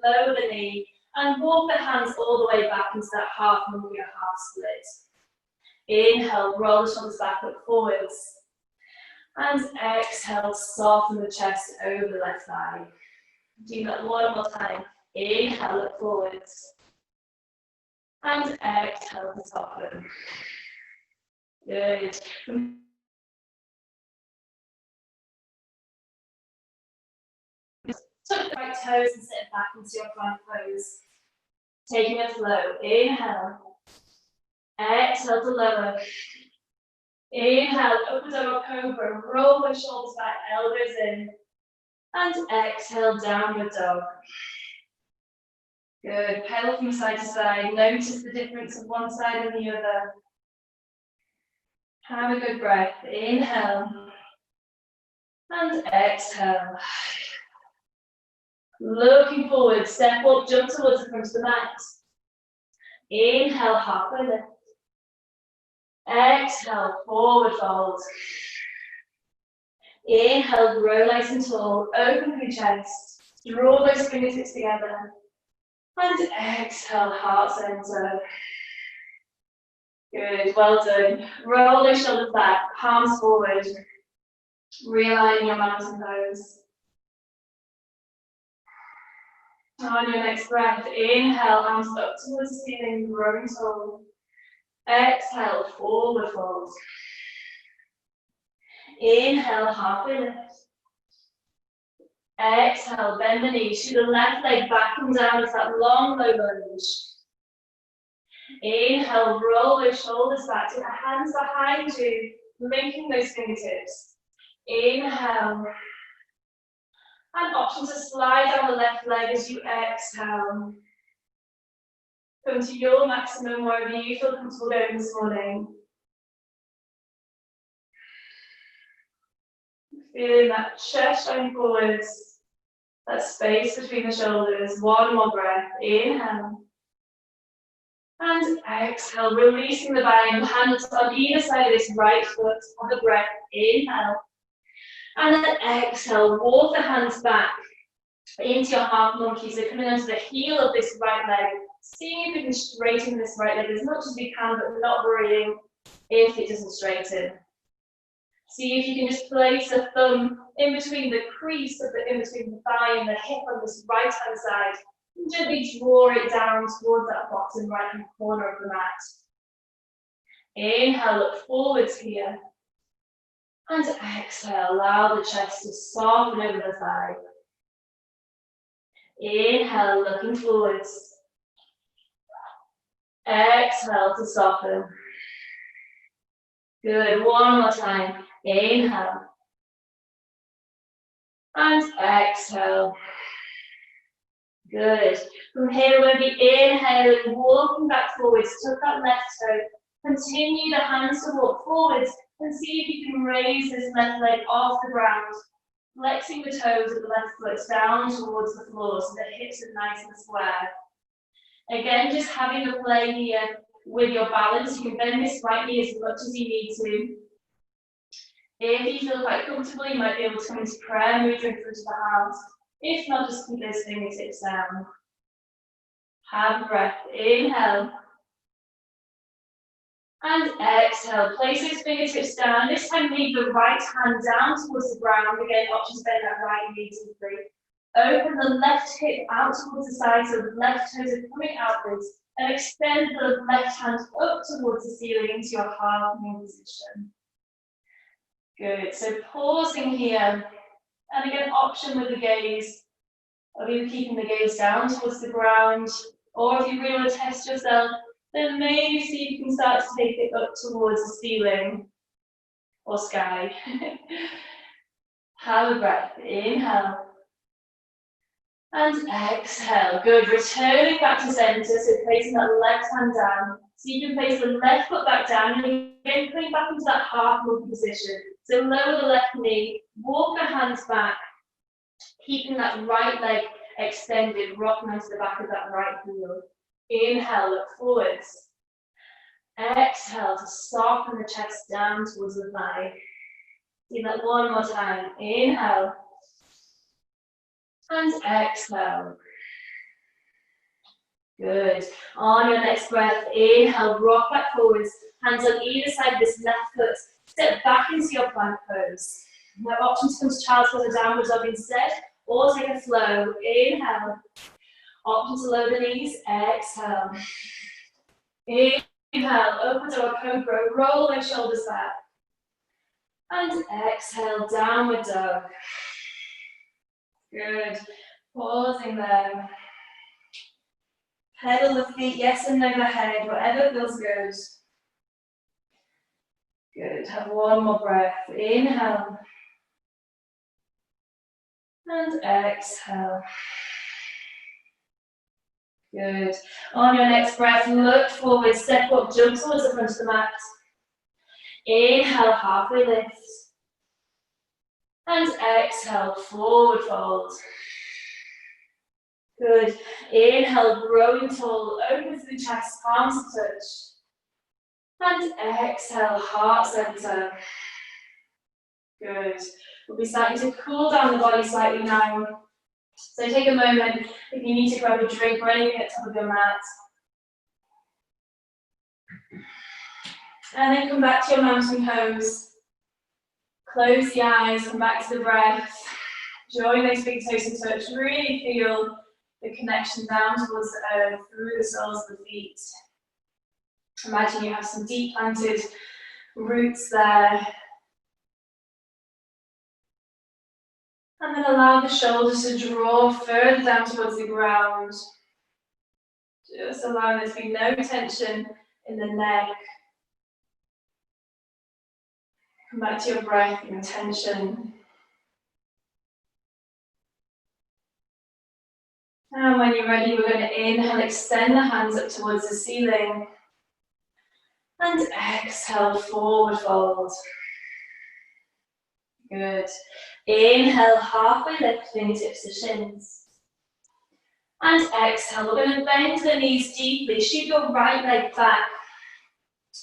lower the knee, and walk the hands all the way back into that half monkey or half split. Inhale, roll the shoulders back, look forwards. And exhale, soften the chest over the left thigh. Do that one more time. Inhale, look forwards. And exhale to soften. Good. Tuck the right toes and sit back into your plank pose. Taking it low. Inhale. Exhale to lower. Inhale, upward dog cobra. Roll the shoulders back, elbows in. And exhale, downward dog. Good. Pedal from side to side. Notice the difference of one side and the other. Have a good breath. Inhale. And exhale. Looking forward, step up, jump towards the front of the mat. Inhale, halfway lift. Exhale, forward fold. Inhale, grow nice and tall, open your chest. Draw those fingertips together. And exhale, heart center. Good, well done. Roll those shoulders back, palms forward. Realign your mountain pose. On your next breath, inhale, arms up towards the ceiling, growing tall. Exhale, forward fold. Inhale, halfway lift. Exhale, bend the knees, shoot the left leg back and down with that long, low lunge. Inhale, roll those shoulders back, take the hands behind you, linking those fingertips. Inhale. And option to slide down the left leg as you exhale. Come to your maximum wherever you feel comfortable going this morning. Feeling that chest shine forwards, that space between the shoulders. One more breath. Inhale. And exhale, releasing the bind, hands on either side of this right foot on the breath. Inhale. And then exhale, walk the hands back into your half monkey. So coming onto the heel of this right leg. Seeing if we can straighten this right leg as much as we can, but not worrying if it doesn't straighten. See if you can just place a thumb in between the crease of in between the thigh and the hip on this right hand side. And gently draw it down towards that bottom right hand corner of the mat. Inhale, look forwards here. And exhale, allow the chest to soften over the thigh. Inhale, looking forwards. Exhale to soften. Good, one more time. Inhale. And exhale. Good. From here, we're going to be inhaling, walking back forwards, tuck that left toe. Continue the hands to walk forwards and see if you can raise this left leg off the ground. Flexing the toes of the left foot down towards the floor so the hips are nice and square. Again, just having a play here with your balance. You can bend this right knee as much as you need to. If you feel quite comfortable, you might be able to come into prayer, move your foot to the hands. If not, just keep those fingertips down. Have a breath. Inhale. And exhale. Place those fingertips down. This time, leave the right hand down towards the ground. Again, option to bend that right knee to the free. Open the left hip out towards the side, so the left toes are coming outwards. And extend the left hand up towards the ceiling into your half moon position. Good. So pausing here. And again, option with the gaze of either keeping the gaze down towards the ground, or if you really want to test yourself, then maybe see if you can start to take it up towards the ceiling or sky. Have a breath. Inhale. And exhale. Good. Returning back to center, so placing that left hand down. So you can place the left foot back down, and again, coming back into that half monkey position. So lower the left knee, walk the hands back, keeping that right leg extended, rocking onto the back of that right heel. Inhale, look forwards. Exhale to soften the chest down towards the thigh. Do that one more time. Inhale. And exhale. Good. On your next breath, inhale, rock back forwards. Hands on either side of this left foot. Step back into your plank pose. No option to come to child's pose or downward dog instead, or take a flow. Inhale. Option to lower the knees. Exhale. Inhale, open dog cobra. Roll those shoulders back. And exhale, downward dog. Good. Pausing there. Pedal the feet, yes and no the head, whatever feels good. Good. Have one more breath. Inhale. And exhale. Good. On your next breath, look forward, step up, jump towards the front of the mat. Inhale, halfway lift. And exhale, forward fold. Good. Inhale, growing tall, open through the chest, palms to touch. And exhale, heart center. Good. We'll be starting to cool down the body slightly now. So take a moment if you need to grab a drink or anything at the top of your mat. And then come back to your mountain pose. Close the eyes, come back to the breath. Join those big toes in touch. Really feel the connection down towards the earth, through the soles of the feet. Imagine you have some deep planted roots there. And then allow the shoulders to draw further down towards the ground. Just allowing there to be no tension in the neck. Come back to your breath and tension. And when you're ready, we're going to inhale, extend the hands up towards the ceiling. And exhale, forward fold. Good. Inhale, halfway lift, fingertips to shins. And exhale, we're going to bend the knees deeply, shoot your right leg back.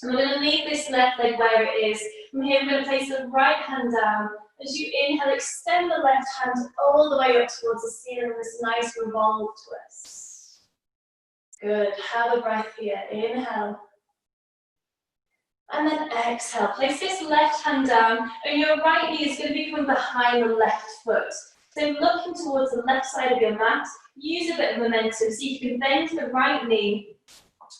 And we're going to leave this left leg where it is. From here, we're going to place the right hand down. As you inhale, extend the left hand all the way up towards the ceiling with this nice revolve twist. Good. Have a breath here. Inhale. And then exhale. Place this left hand down, and your right knee is going to be coming behind the left foot. So looking towards the left side of your mat, use a bit of momentum so you can bend the right knee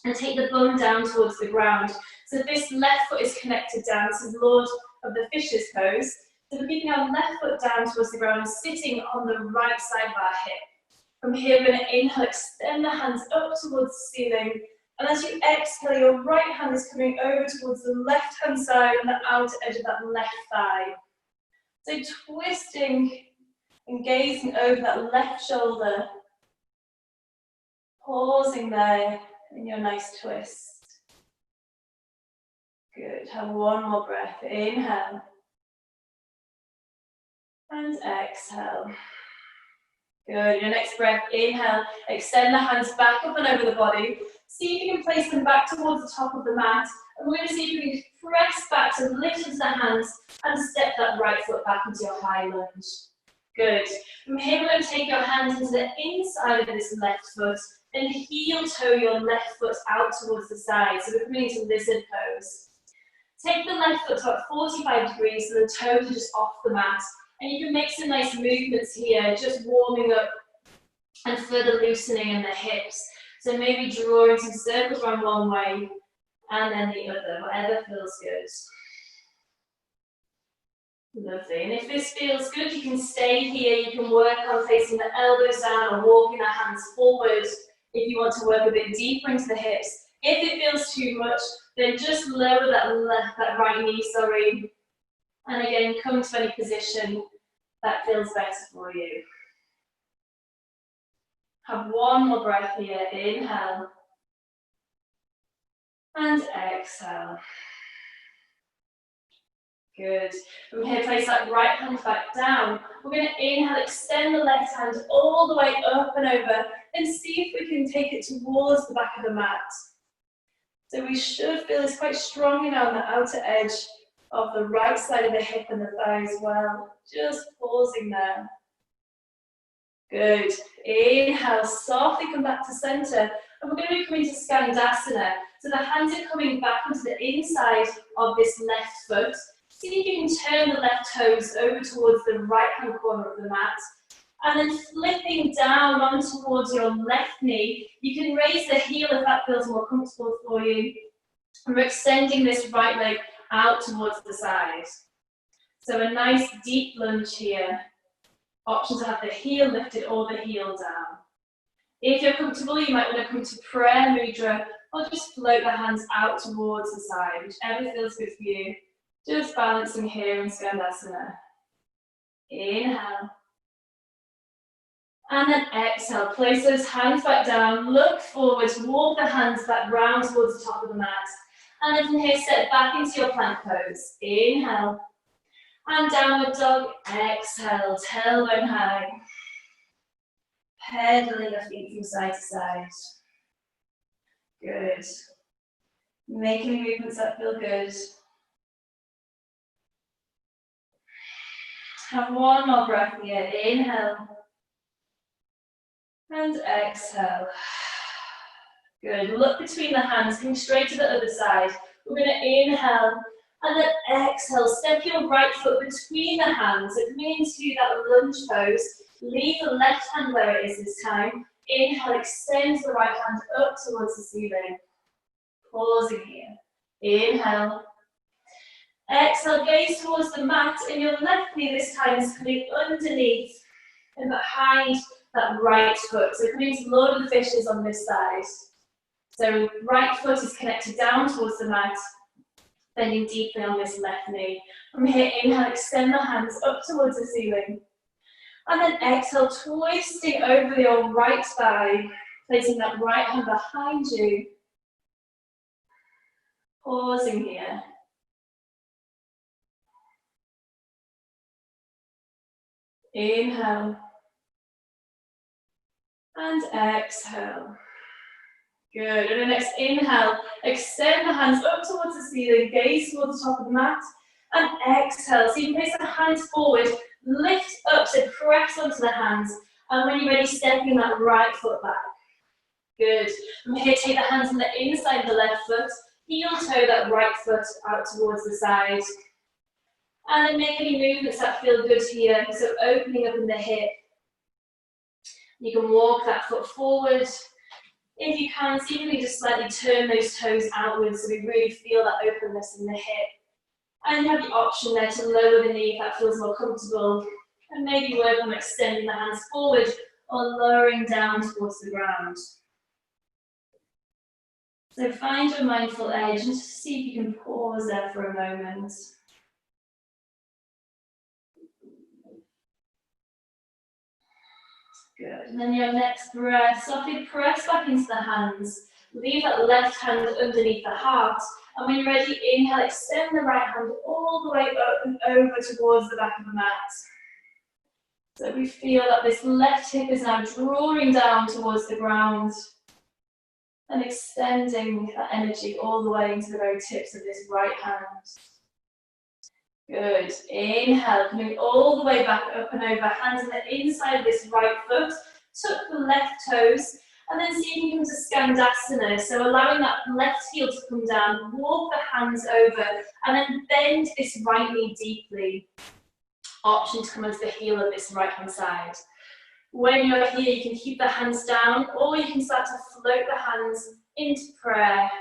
and take the bum down towards the ground. So this left foot is connected down. This is Lord of the Fisher's pose. So we're keeping our left foot down towards the ground and sitting on the right side of our hip. From here, we're going to inhale, extend the hands up towards the ceiling. And as you exhale, your right hand is coming over towards the left-hand side and the outer edge of that left thigh. So twisting and gazing over that left shoulder. Pausing there in your nice twist. Good. Have one more breath. Inhale. And exhale. Good. Your next breath, inhale. Extend the hands back up and over the body. See if you can place them back towards the top of the mat. And we're going to see if we can press back to lift into the hands and step that right foot back into your high lunge. Good. From here, we're going to take your hands into the inside of this left foot and heel toe your left foot out towards the side. So we're coming into lizard pose. Take the left foot to about 45 degrees so the toes are just off the mat. And you can make some nice movements here, just warming up and further loosening in the hips. So maybe drawing some circles around one way and then the other, whatever feels good. Lovely. And if this feels good, you can stay here. You can work on placing the elbows down or walking the hands forward if you want to work a bit deeper into the hips. If it feels too much, then just lower that right knee, and again, come to any position that feels better for you. Have one more breath here. Inhale. And exhale. Good. From here, place that right hand back down. We're going to inhale, extend the left hand all the way up and over, and see if we can take it towards the back of the mat. So we should feel it's quite strong now on the outer edge of the right side of the hip and the thigh as well. Just pausing there. Good. Inhale, softly come back to center. And we're going to be coming to Skandasana. So the hands are coming back onto the inside of this left foot. See if you can turn the left toes over towards the right-hand corner of the mat. And then flipping down on towards your left knee. You can raise the heel if that feels more comfortable for you. And we're extending this right leg out towards the side. So a nice deep lunge here. Option to have the heel lifted or the heel down. If you're comfortable, you might want to come to prayer mudra or just float the hands out towards the side, whichever feels good for you. Just balancing here in Skandasana. Inhale. And then exhale. Place those hands back down, look forwards, walk the hands back round towards the top of the mat. And then from here, step back into your plank pose. Inhale. And downward dog. Exhale. Tailbone high. Pedaling your feet from side to side. Good. Making movements that feel good. Have one more breath here. Inhale. And exhale. Good. Look between the hands, coming straight to the other side. We're going to inhale and then exhale. Step your right foot between the hands. So coming into that lunge pose. Leave the left hand where it is this time. Inhale, extend the right hand up towards the ceiling. Pausing here. Inhale. Exhale, gaze towards the mat, and your left knee this time is coming underneath and behind that right foot. So coming to Lord of the Fishes on this side. So right foot is connected down towards the mat, bending deeply on this left knee. From here, inhale, extend the hands up towards the ceiling. And then exhale, twisting over your right thigh, placing that right hand behind you. Pausing here. Inhale. And exhale. Good. And the next inhale, extend the hands up towards the ceiling, gaze towards the top of the mat. And exhale. So you can place the hands forward, lift up, so press onto the hands. And when you're ready, stepping that right foot back. Good. From here, take the hands on the inside of the left foot, heel toe that right foot out towards the side. And then make any movements that feel good here. So opening up in the hip. You can walk that foot forward. If you can, see if you can just slightly turn those toes outwards so we really feel that openness in the hip. And you have the option there to lower the knee if that feels more comfortable. And maybe work on extending the hands forward or lowering down towards the ground. So find your mindful edge and just see if you can pause there for a moment. Good. And then your next breath, softly press back into the hands. Leave that left hand underneath the heart. And when you're ready, inhale, extend the right hand all the way up and over towards the back of the mat. So we feel that this left hip is now drawing down towards the ground and extending that energy all the way into the very tips of this right hand. Good. Inhale, coming all the way back up and over, hands on the inside of this right foot, tuck the left toes, and then see if you can come to Skandasana. So allowing that left heel to come down, walk the hands over, and then bend this right knee deeply. Option to come onto the heel of this right hand side. When you're here, you can keep the hands down, or you can start to float the hands into prayer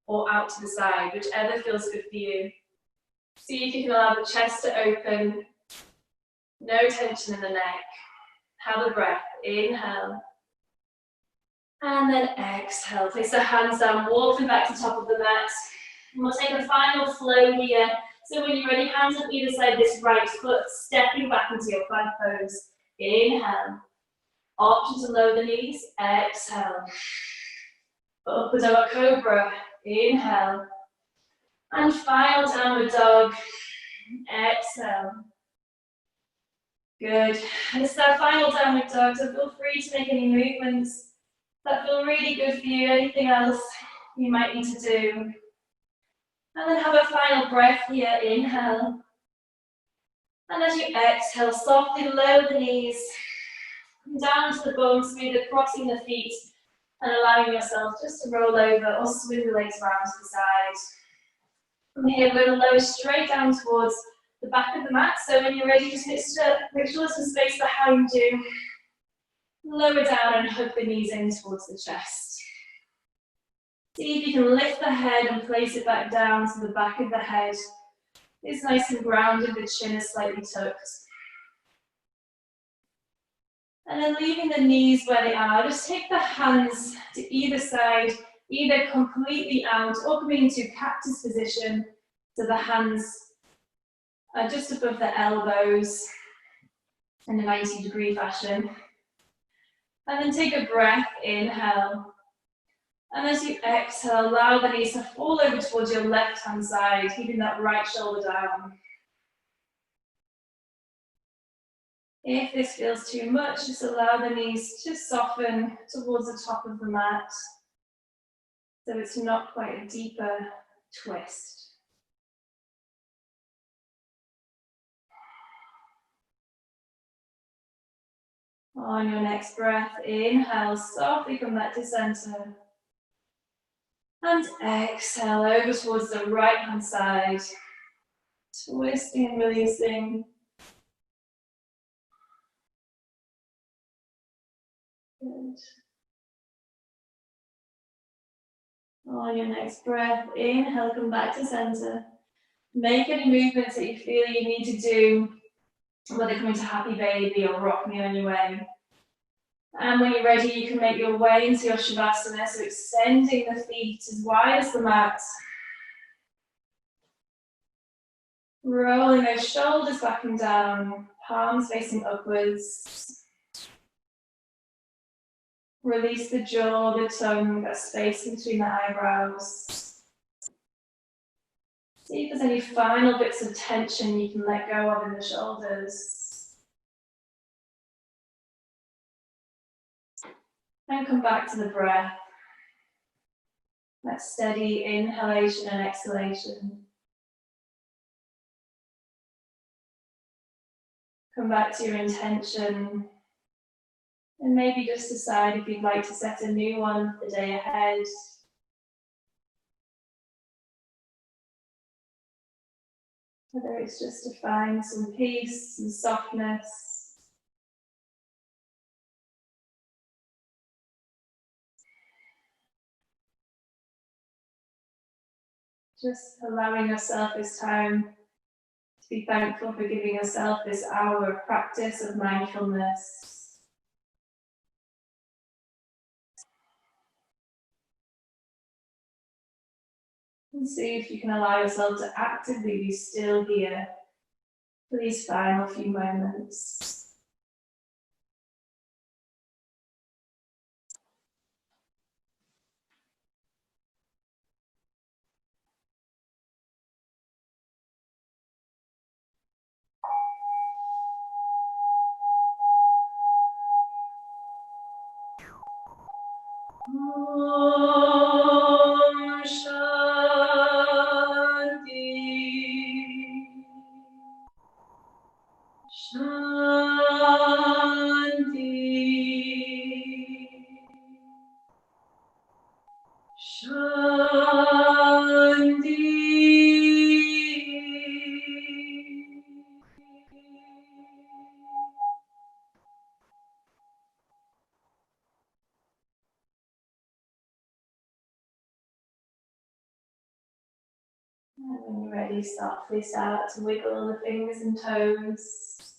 or out to the side, whichever feels good for you. See if you can allow the chest to open, no tension in the neck. Have a breath, inhale. And then exhale, place the hands down, walking back to the top of the mat. And we'll take a final flow here. So when you're ready, hands on either side of this right foot, stepping back into your plank pose. Inhale. Option to lower the knees, exhale. Upward dog cobra, inhale. And final downward dog, exhale. Good. This is our final downward dog, so feel free to make any movements that feel really good for you, anything else you might need to do. And then have a final breath here, inhale. And as you exhale, softly lower the knees, come down to the bones, either crossing the feet and allowing yourself just to roll over or swing the legs around to the side. From here, we're going to lower straight down towards the back of the mat. So when you're ready, just make sure there's some space behind you. Lower down and hug the knees in towards the chest. See if you can lift the head and place it back down to the back of the head. It's nice and grounded, the chin is slightly tucked. And then leaving the knees where they are, just take the hands to either side, either completely out or coming into cactus position. So the hands are just above the elbows in a 90-degree fashion. And then take a breath, inhale. And as you exhale, allow the knees to fall over towards your left-hand side, keeping that right shoulder down. If this feels too much, just allow the knees to soften towards the top of the mat, so it's not quite a deeper twist. On your next breath, inhale, softly come back to center. And exhale over towards the right hand side. Twisting and releasing. Good. On your next breath, inhale, come back to center. Make any movements that you feel you need to do, whether coming to happy baby or rock me on your way. And when you're ready, you can make your way into your Shavasana, so extending the feet as wide as the mat. Rolling those shoulders back and down, palms facing upwards. Release the jaw, the tongue, that space between the eyebrows. See if there's any final bits of tension you can let go of in the shoulders. And come back to the breath. That steady inhalation and exhalation. Come back to your intention. And maybe just decide if you'd like to set a new one for the day ahead. Whether it's just to find some peace, some softness. Just allowing yourself this time to be thankful for giving yourself this hour of practice of mindfulness. And see if you can allow yourself to actively be still here for these final few moments. Om Shanti. Shanti. Shanti. And when you're ready, softly start to wiggle the fingers and toes.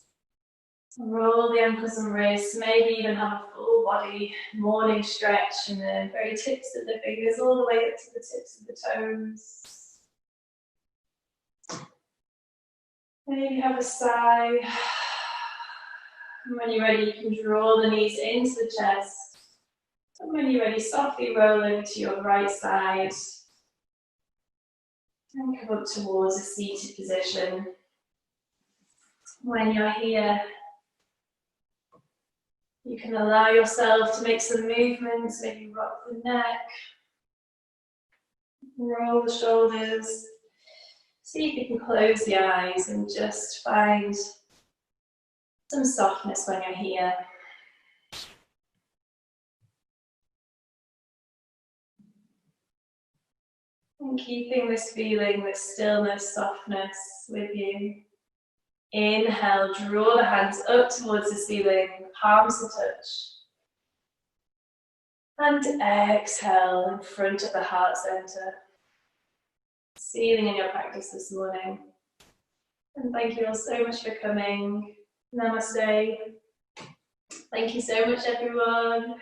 Roll the ankles and wrists, maybe even have a full body morning stretch from the very tips of the fingers all the way up to the tips of the toes. Maybe have a sigh. And when you're ready, you can draw the knees into the chest. And when you're ready, softly roll over to your right side. And come up towards a seated position. When you're here, you can allow yourself to make some movements, maybe rock the neck, roll the shoulders. See if you can close the eyes and just find some softness when you're here. And keeping this feeling, this stillness, softness with you. Inhale, draw the hands up towards the ceiling, palms to touch. And exhale in front of the heart center. Sealing in your practice this morning. And thank you all so much for coming. Namaste. Thank you so much, everyone.